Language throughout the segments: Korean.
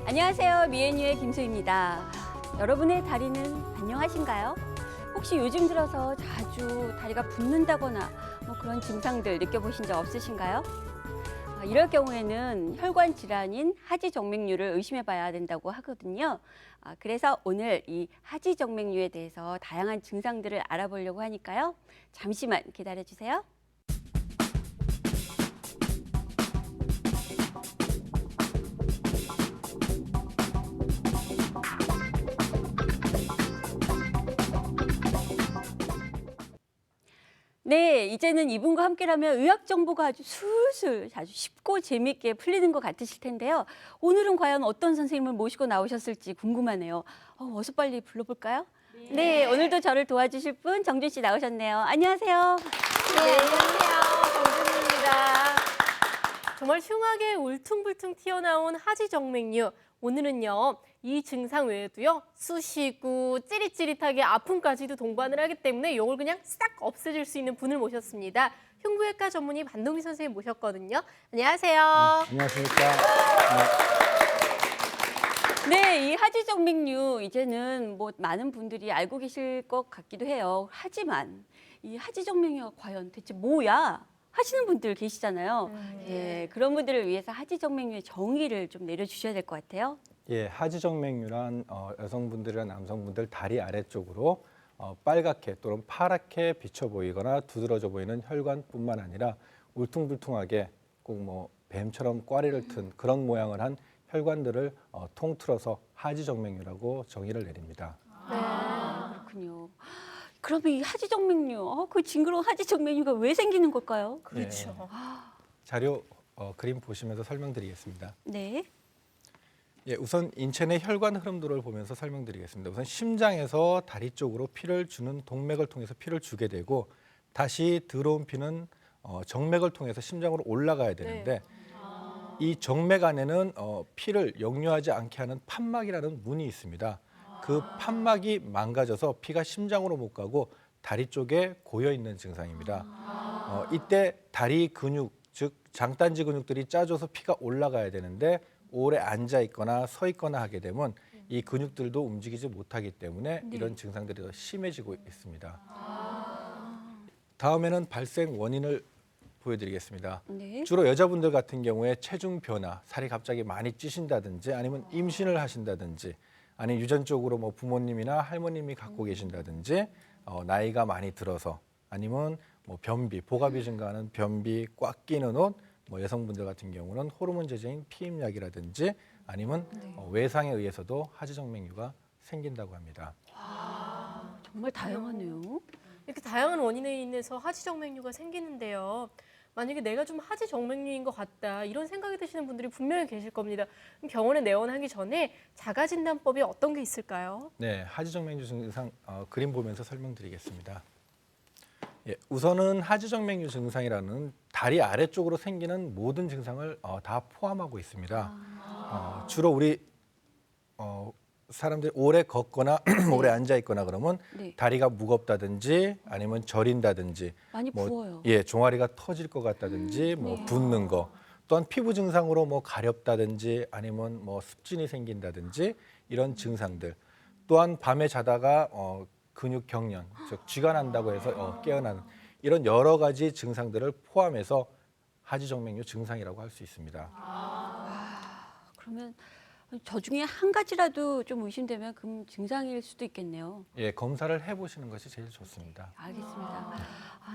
안녕하세요. 미애뉴의 김소희입니다. 여러분의 다리는 안녕하신가요? 혹시 요즘 들어서 자주 다리가 붓는다거나 그런 증상들 느껴보신 적 없으신가요? 이럴 경우에는 혈관 질환인 하지정맥류를 의심해 봐야 된다고 하거든요. 그래서 오늘 이 하지정맥류에 대해서 다양한 증상들을 알아보려고 하니까요. 잠시만 기다려 주세요. 네, 이제는 이분과 함께라면 의학 정보가 아주 술술 아주 쉽고 재미있게 풀리는 것 같으실 텐데요. 오늘은 과연 어떤 선생님을 모시고 나오셨을지 궁금하네요. 어서 빨리 불러볼까요? 네, 오늘도 저를 도와주실 분 정준 씨 나오셨네요. 안녕하세요. 네, 안녕하세요. 정준입니다. 정말 흉하게 울퉁불퉁 튀어나온 하지정맥류. 오늘은요, 이 증상 외에도요, 쑤시고 찌릿찌릿하게 아픔까지도 동반을 하기 때문에 이걸 그냥 싹 없애줄 수 있는 분을 모셨습니다. 흉부외과 전문의 반동희 선생님 모셨거든요. 안녕하세요. 안녕하십니까. 네, 이 하지정맥류 이제는 많은 분들이 알고 계실 것 같기도 해요. 하지만 이 하지정맥류가 과연 대체 뭐야? 하시는 분들 계시잖아요. 예, 그런 분들을 위해서 하지정맥류의 정의를 좀 내려주셔야 될 것 같아요. 예, 하지정맥류란 여성분들이나 남성분들 다리 아래쪽으로 빨갛게 또는 파랗게 비쳐 보이거나 두드러져 보이는 혈관뿐만 아니라 울퉁불퉁하게 꼭 뱀처럼 꽈리를 튼 그런 모양을 한 혈관들을 통틀어서 하지정맥류라고 정의를 내립니다. 그렇군요. 그러면 이 하지정맥류, 그 징그러운 하지정맥류가 왜 생기는 걸까요? 그렇죠. 자료 그림 보시면서 설명드리겠습니다. 네. 예, 우선 인체 내 혈관 흐름도를 보면서 설명드리겠습니다. 우선 심장에서 다리 쪽으로 피를 주는 동맥을 통해서 피를 주게 되고 다시 들어온 피는 정맥을 통해서 심장으로 올라가야 되는데 이 정맥 안에는 피를 역류하지 않게 하는 판막이라는 문이 있습니다. 그 판막이 망가져서 피가 심장으로 못 가고 다리 쪽에 고여 있는 증상입니다. 이때 다리 근육, 즉 장단지 근육들이 짜져서 피가 올라가야 되는데 오래 앉아 있거나 서 있거나 하게 되면 이 근육들도 움직이지 못하기 때문에 이런 증상들이 더 심해지고 있습니다. 다음에는 발생 원인을 보여드리겠습니다. 네. 주로 여자분들 같은 경우에 체중 변화, 살이 갑자기 많이 찌신다든지 아니면 임신을 하신다든지 아니면 유전적으로 부모님이나 할머님이 갖고 계신다든지 나이가 많이 들어서 아니면 변비, 복압이 증가하는 변비, 꽉 끼는 옷, 여성분들 같은 경우는 호르몬 제제인 피임약이라든지 아니면 외상에 의해서도 하지정맥류가 생긴다고 합니다. 정말 다양하네요. 이렇게 다양한 원인에 인해서 하지정맥류가 생기는데요. 만약에 내가 좀 하지정맥류인 것 같다 이런 생각이 드시는 분들이 분명히 계실 겁니다. 그럼 병원에 내원하기 전에 자가진단법이 어떤 게 있을까요? 네, 하지정맥류 증상 그림 보면서 설명드리겠습니다. 예, 우선은 하지정맥류 증상이라는 다리 아래쪽으로 생기는 모든 증상을 다 포함하고 있습니다. 주로 우리 사람들이 오래 걷거나 오래 앉아 있거나 그러면 다리가 무겁다든지 아니면 저린다든지 많이 부어요. 예, 종아리가 터질 것 같다든지 붓는 거 또한 피부 증상으로 가렵다든지 아니면 습진이 생긴다든지 이런 증상들 또한 밤에 자다가 근육 경련 즉 쥐가 난다고 해서 깨어나는 이런 여러 가지 증상들을 포함해서 하지정맥류 증상이라고 할 수 있습니다. 그러면 저 중에 한 가지라도 좀 의심되면 그 증상일 수도 있겠네요. 예, 검사를 해보시는 것이 제일 좋습니다. 알겠습니다.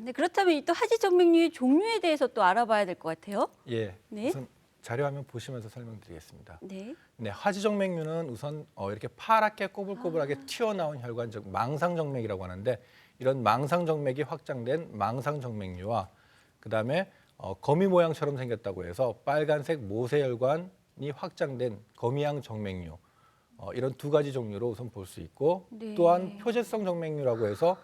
네, 그렇다면 이 또 하지정맥류의 종류에 대해서 또 알아봐야 될 것 같아요. 예, 네. 우선 자료화면 보시면서 설명드리겠습니다. 네. 네, 하지정맥류는 우선 이렇게 파랗게 꼬불꼬불하게 튀어나온 혈관, 즉 망상정맥이라고 하는데 이런 망상정맥이 확장된 망상정맥류와 그다음에 거미 모양처럼 생겼다고 해서 빨간색 모세혈관이 확장된 거미양 정맥류 이런 두 가지 종류로 우선 볼 수 있고 또한 표재성 정맥류라고 해서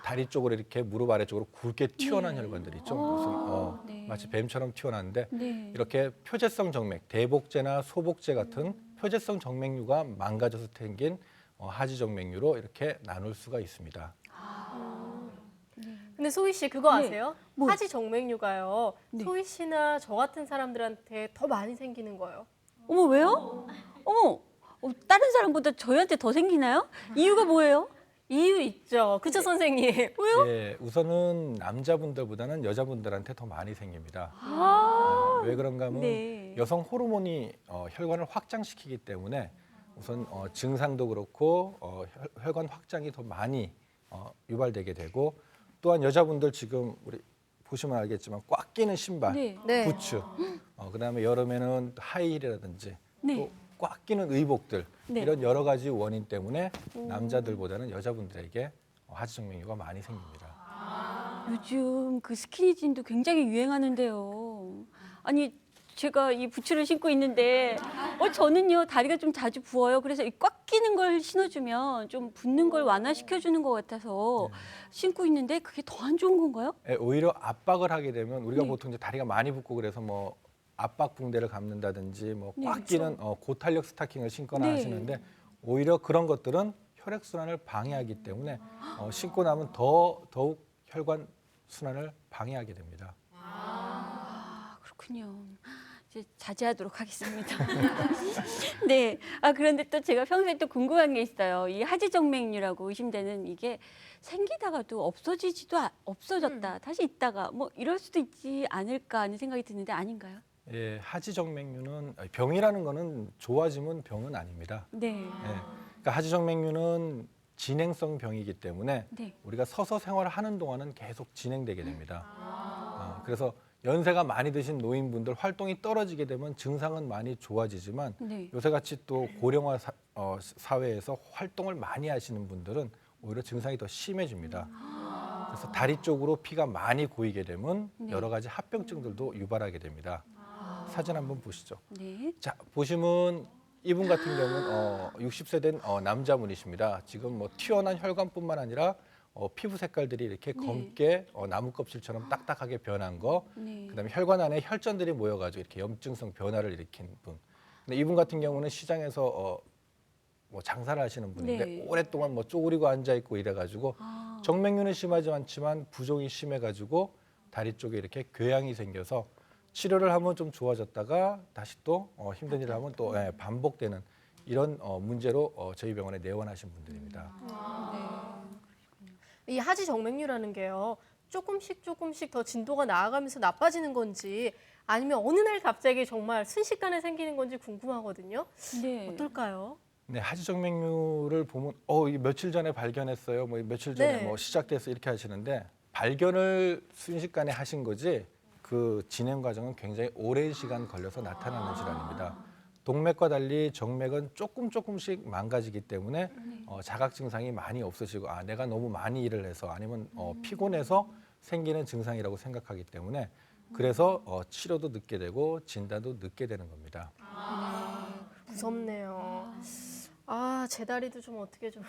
다리 쪽으로 이렇게 무릎 아래쪽으로 굵게 튀어나온 혈관들이 있죠. 무슨 마치 뱀처럼 튀어나왔는데 이렇게 표재성 정맥, 대복제나 소복제 같은 표재성 정맥류가 망가져서 생긴 하지정맥류로 이렇게 나눌 수가 있습니다. 근데 소희 씨 그거 네. 아세요? 뭐? 하지정맥류가요. 네. 소희 씨나 저 같은 사람들한테 더 많이 생기는 거예요. 어머, 왜요? 어머, 다른 사람보다 저희한테 더 생기나요? 이유가 뭐예요? 이유 있죠. 그쵸, 선생님? 왜요? 예, 우선은 남자분들보다는 여자분들한테 더 많이 생깁니다. 왜 그런가 하면 네. 여성 호르몬이 혈관을 확장시키기 때문에 우선 증상도 그렇고 혈관 확장이 더 많이 유발되게 되고, 또한 여자분들 지금 우리 보시면 알겠지만 꽉 끼는 신발, 네. 네. 부츠, 그다음에 여름에는 하이힐이라든지 네. 또 꽉 끼는 의복들, 네. 이런 여러 가지 원인 때문에 남자들보다는 여자분들에게 하지정맥류가 많이 생깁니다. 요즘 그 스키니진도 굉장히 유행하는데요. 아니, 제가 이 부츠를 신고 있는데 저는요 다리가 좀 자주 부어요. 그래서 이 꽉 끼는 걸 신어주면 좀 붓는 걸 완화시켜주는 것 같아서 신고 있는데 그게 더 안 좋은 건가요? 예, 오히려 압박을 하게 되면 우리가 네. 보통 이제 다리가 많이 붓고 그래서 뭐 압박 붕대를 감는다든지 뭐 네, 꽉 그렇죠. 끼는 고탄력 스타킹을 신거나 네. 하시는데, 오히려 그런 것들은 혈액 순환을 방해하기 때문에 신고 나면 더욱 혈관 순환을 방해하게 됩니다. 아, 그렇군요. 이제 자제하도록 하겠습니다. 네. 그런데 또 제가 평소에 또 궁금한 게 있어요. 이 하지정맥류라고 의심되는 이게 생기다가도 없어졌다, 다시 있다가 뭐 이럴 수도 있지 않을까 하는 생각이 드는데 아닌가요? 예, 하지정맥류는 병이라는 거는 좋아지면 병은 아닙니다. 네. 예, 그러니까 하지정맥류는 진행성 병이기 때문에 네. 우리가 서서 생활을 하는 동안은 계속 진행되게 됩니다. 그래서 연세가 많이 드신 노인분들 활동이 떨어지게 되면 증상은 많이 좋아지지만, 네. 요새같이 또 고령화 사회에서 활동을 많이 하시는 분들은 오히려 증상이 더 심해집니다. 그래서 다리 쪽으로 피가 많이 고이게 되면 네. 여러 가지 합병증들도 유발하게 됩니다. 사진 한번 보시죠. 네. 자, 보시면 이분 같은 경우는 60세 된 남자분이십니다. 지금 뭐 튀어나온 혈관뿐만 아니라 피부 색깔들이 이렇게 네. 검게 나무 껍질처럼 딱딱하게 변한 거, 네. 그다음에 혈관 안에 혈전들이 모여가지고 이렇게 염증성 변화를 일으킨 분. 근데 이분 같은 경우는 시장에서 뭐 장사를 하시는 분인데 네. 오랫동안 뭐 쪼그리고 앉아 있고 이래가지고 정맥류는 심하지 않지만 부종이 심해가지고 다리 쪽에 이렇게 궤양이 생겨서 치료를 하면 좀 좋아졌다가 다시 또 힘든 일을 하면 또 반복되는 이런 문제로 저희 병원에 내원하신 분들입니다. 이 하지정맥류라는 게요. 조금씩 더 진도가 나아가면서 나빠지는 건지 아니면 어느 날 갑자기 정말 순식간에 생기는 건지 궁금하거든요. 네. 어떨까요? 네, 하지정맥류를 보면 이 며칠 전에 발견했어요. 뭐 며칠 전에 네. 뭐 시작돼서 이렇게 하시는데, 발견을 순식간에 하신 거지 그 진행 과정은 굉장히 오랜 시간 걸려서 나타나는 질환입니다. 동맥과 달리 정맥은 조금씩 망가지기 때문에 자각 증상이 많이 없으시고 내가 너무 많이 일을 해서 아니면 피곤해서 생기는 증상이라고 생각하기 때문에 그래서 치료도 늦게 되고 진단도 늦게 되는 겁니다. 무섭네요. 제 다리도 좀 어떻게 좀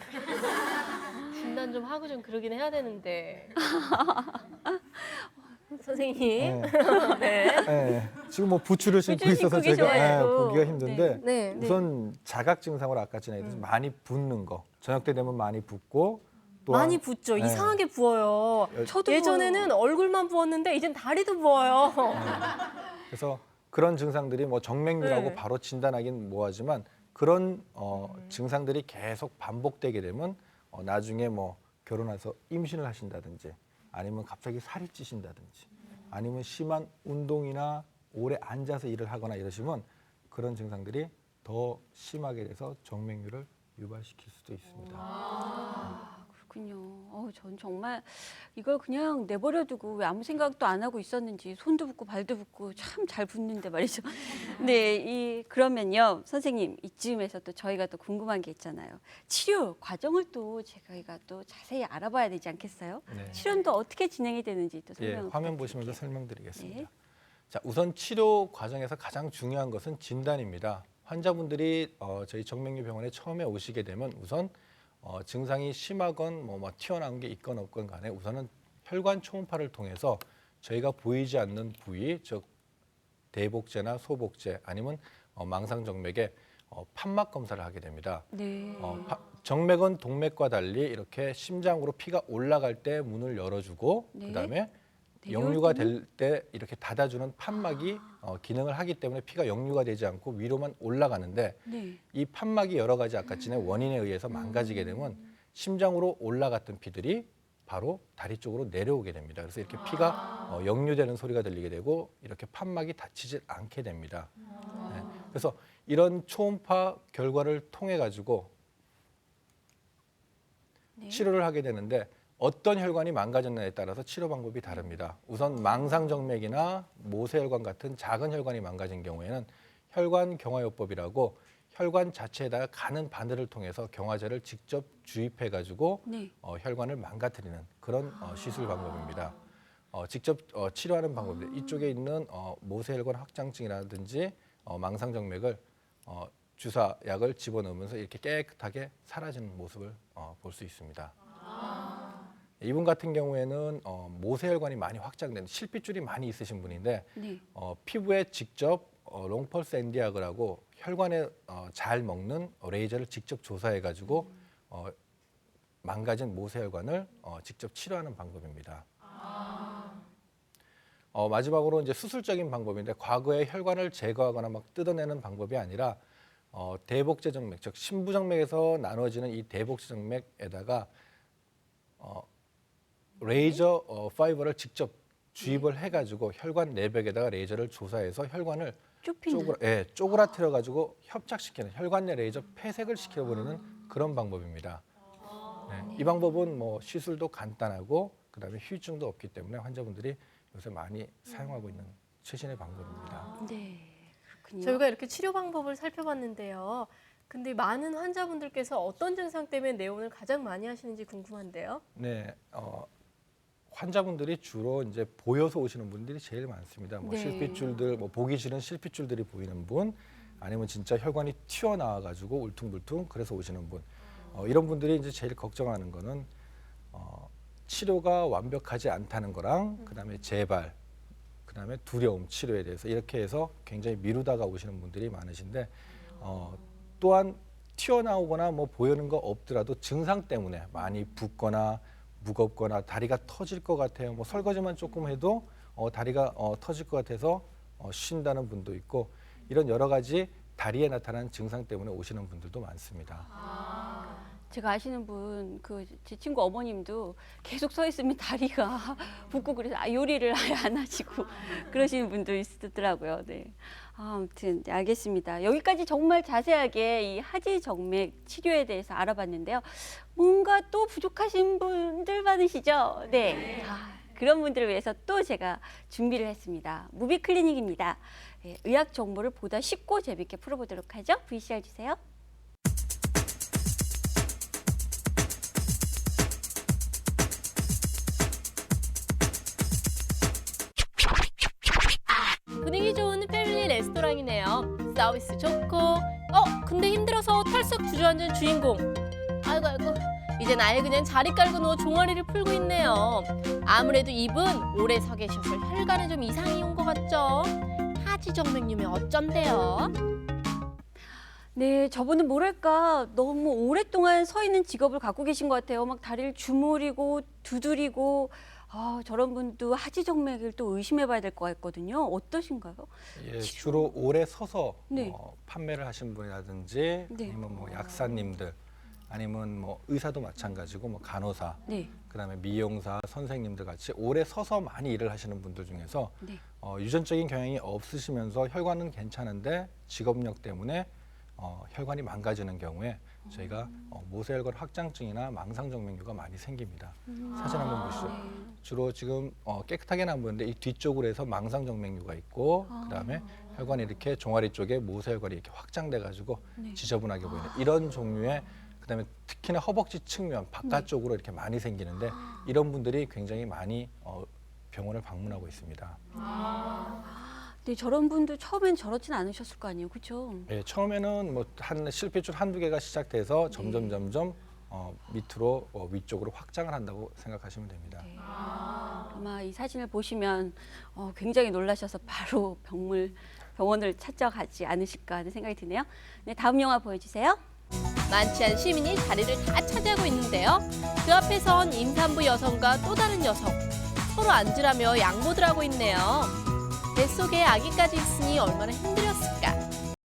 진단 좀 하고 좀 그러긴 해야 되는데. 선생님. 네. 네, 지금 뭐 부츠를 신고 부츠 있어서 신고 제가 계셔가지고. 보기가 힘든데 네. 우선 자각 증상으로 아까 전에 많이 붓는 거, 저녁 때 되면 많이 붓고 또한 많이 붓죠. 네. 이상하게 부어요. 저도 예전에는 얼굴만 부었는데 이젠 다리도 부어요. 그래서 그런 증상들이 뭐 정맥류라고 네. 바로 진단하긴 뭐하지만 그런 증상들이 계속 반복되게 되면 나중에 뭐 결혼해서 임신을 하신다든지 아니면 갑자기 살이 찌신다든지 아니면 심한 운동이나 오래 앉아서 일을 하거나 이러시면 그런 증상들이 더 심하게 돼서 정맥류를 유발시킬 수도 있습니다. 그렇군요. 전 정말 이걸 그냥 내버려두고 왜 아무 생각도 안 하고 있었는지 손도 붓고 발도 붓고 참 잘 붓는데 말이죠. 네, 그러면요, 선생님 이쯤에서 또 저희가 또 궁금한 게 있잖아요. 치료 과정을 또 저희가 또 자세히 알아봐야 되지 않겠어요? 네. 치료는 또 어떻게 진행이 되는지 또 예, 설명. 화면 보시면서 설명드리겠습니다. 네. 자, 우선 치료 과정에서 가장 중요한 것은 진단입니다. 환자분들이 저희 정맥류 병원에 처음에 오시게 되면 우선 증상이 심하건 뭐 튀어나온 게 있건 없건 간에 우선은 혈관 초음파를 통해서 저희가 보이지 않는 부위, 즉 대복제나 소복제 아니면 망상정맥에 판막 검사를 하게 됩니다. 네. 정맥은 동맥과 달리 이렇게 심장으로 피가 올라갈 때 문을 열어주고 네. 그다음에 네, 역류가 요럴 될 때 이렇게 닫아주는 판막이 기능을 하기 때문에 피가 역류가 되지 않고 위로만 올라가는데 네. 이 판막이 여러 가지 아까 전에 원인에 의해서 망가지게 되면 심장으로 올라갔던 피들이 바로 다리 쪽으로 내려오게 됩니다. 그래서 이렇게 피가 역류되는 소리가 들리게 되고 이렇게 판막이 닫히지 않게 됩니다. 네. 그래서 이런 초음파 결과를 통해 가지고 네. 치료를 하게 되는데 어떤 혈관이 망가졌냐에 따라서 치료 방법이 다릅니다. 우선 망상정맥이나 모세혈관 같은 작은 혈관이 망가진 경우에는 혈관 경화요법이라고 혈관 자체에다가 가는 바늘을 통해서 경화제를 직접 주입해 가지고 네. 혈관을 망가뜨리는 그런 시술 방법입니다. 직접 치료하는 방법입니다. 이쪽에 있는 모세혈관 확장증이라든지 망상정맥을 주사약을 집어넣으면서 이렇게 깨끗하게 사라지는 모습을 볼 수 있습니다. 이분 같은 경우에는 모세혈관이 많이 확장된 실핏줄이 많이 있으신 분인데 네. 피부에 직접 롱펄스 엔디약이라고 혈관에 잘 먹는 레이저를 직접 조사해 가지고 망가진 모세혈관을 직접 치료하는 방법입니다. 마지막으로 이제 수술적인 방법인데 과거에 혈관을 제거하거나 막 뜯어내는 방법이 아니라 대복제정맥 즉 심부정맥에서 나눠지는 이 대복제정맥에다가 레이저 파이버를 직접 주입을 해가지고 혈관 내벽에다가 레이저를 조사해서 혈관을 좁히는. 쪼그라뜨려 가지고 협착시키는 혈관 내 레이저 폐색을 시켜버리는 그런 방법입니다. 네, 이 방법은 뭐 시술도 간단하고 그다음에 후유증도 없기 때문에 환자분들이 요새 많이 사용하고 있는 최신의 방법입니다. 네. 그렇군요. 저희가 이렇게 치료 방법을 살펴봤는데요. 근데 많은 환자분들께서 어떤 증상 때문에 내원을 가장 많이 하시는지 궁금한데요. 네, 환자분들이 주로 이제 보여서 오시는 분들이 제일 많습니다. 뭐 네. 실핏줄들, 뭐 보기 싫은 실핏줄들이 보이는 분, 아니면 진짜 혈관이 튀어나와 가지고 울퉁불퉁 그래서 오시는 분, 이런 분들이 이제 제일 걱정하는 거는 치료가 완벽하지 않다는 거랑 그다음에 재발, 그다음에 두려움 치료에 대해서 이렇게 해서 굉장히 미루다가 오시는 분들이 많으신데 또한 튀어나오거나 뭐 보이는 거 없더라도 증상 때문에 많이 붓거나 무겁거나 다리가 터질 것 같아요. 뭐 설거지만 조금 해도 다리가 터질 것 같아서 쉰다는 분도 있고 이런 여러 가지 다리에 나타난 증상 때문에 오시는 분들도 많습니다. 제가 아시는 분, 제 친구 어머님도 계속 서 있으면 다리가 붓고 그래서 요리를 아예 안 하시고 그러시는 분도 있더라고요. 네. 아무튼 네, 알겠습니다. 여기까지 정말 자세하게 이 하지정맥 치료에 대해서 알아봤는데요. 뭔가 또 부족하신 분들 많으시죠? 네. 그런 분들을 위해서 또 제가 준비를 했습니다. 무비클리닉입니다. 네, 의학 정보를 보다 쉽고 재밌게 풀어보도록 하죠. VCR 주세요. 분위기 좋은 패밀리 레스토랑이네요. 서비스 좋고 근데 힘들어서 털썩 주저앉은 주인공. 아이고 이젠 아예 그냥 자리 깔고 누워 종아리를 풀고 있네요. 아무래도 이분 오래 서 계셔서 혈관에 좀 이상이 온 것 같죠? 하지정맥류면 어쩐대요? 네, 저분은 뭐랄까 너무 오랫동안 서 있는 직업을 갖고 계신 것 같아요. 막 다리를 주무리고 두드리고 저런 분도 하지정맥을 또 의심해봐야 될 것 같거든요. 어떠신가요? 예, 주로 오래 서서 네. 판매를 하신 분이라든지 네. 아니면 뭐 약사님들 아니면 뭐 의사도 마찬가지고 뭐 간호사 네. 그다음에 미용사 선생님들 같이 오래 서서 많이 일을 하시는 분들 중에서 네. 유전적인 경향이 없으시면서 혈관은 괜찮은데 직업력 때문에 혈관이 망가지는 경우에 저희가 모세혈관 확장증이나 망상정맥류가 많이 생깁니다. 사진 한번 보시죠. 네. 주로 지금 깨끗하게는 안 보이는데 이 뒤쪽으로 해서 망상정맥류가 있고 그다음에 혈관이 이렇게 종아리 쪽에 모세혈관이 이렇게 확장돼 가지고 네. 지저분하게 보이는 이런 종류의 그다음에 특히나 허벅지 측면 바깥쪽으로 이렇게 많이 생기는데 이런 분들이 굉장히 많이 병원을 방문하고 있습니다. 네, 저런 분도 처음엔 저렇진 않으셨을 거 아니에요, 그렇죠? 예, 처음에는 뭐 한 실핏줄 한두 개가 시작돼서 점점 밑으로 위쪽으로 확장을 한다고 생각하시면 됩니다. 네. 아마 이 사진을 보시면 굉장히 놀라셔서 바로 병원을 찾아가지 않으실까 하는 생각이 드네요. 네, 다음 영화 보여주세요. 많지 않은 시민이 자리를 다 차지하고 있는데요. 그 앞에 선 임산부 여성과 또 다른 여성. 서로 앉으라며 양보들 하고 있네요. 뱃속에 아기까지 있으니 얼마나 힘들었을까.